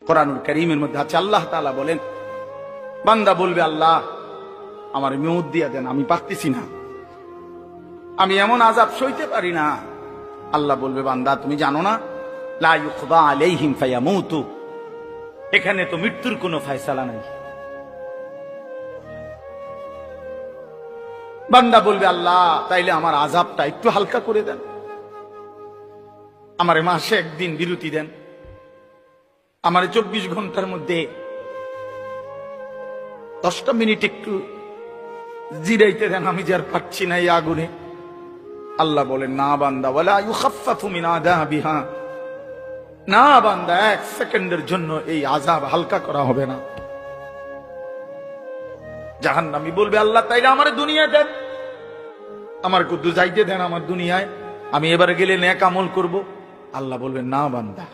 কোরআনুল কারীমের মধ্যে আছে, আল্লাহ তাআলা বলেন, বান্দা বলবে আল্লাহ আমার মেউত দিয়া দেন, আমি পারতেছি না, আমি এমন আযাব সইতে পারি না। আল্লাহ বলবে, বান্দা তুমি জানো না, লা ইউকদা আলাইহিম ফায়ামুতু, এখানে তো মৃত্যুর কোনো ফয়সালা নাই। বান্দা বলবে আল্লাহ তাইলে আমার আযাবটা একটু হালকা করে দেন, আমারে মাসে একদিন বিরতি দেন, আমারে 24 ঘন্টার মধ্যে 10টা মিনিট একটু জিরাইতে দেন, আমি যার পাচ্ছি না এই আগুনে। আল্লাহ বলেন, না বান্দা, ওয়ালা ইউখাফফাফু মিন আযাবিহা, না বান্দা, 1 সেকেন্ডের জন্য এই আযাব হালকা করা হবে না। জাহান্নামী বলবে, আল্লাহ তাইলে আমারে দুনিয়া দেন, আমার কুদ্দু যাইতে দেন আমার দুনিয়ায়, আমি এবারে গেলে নেক আমল করব। আল্লাহ বলবেন, না বান্দা,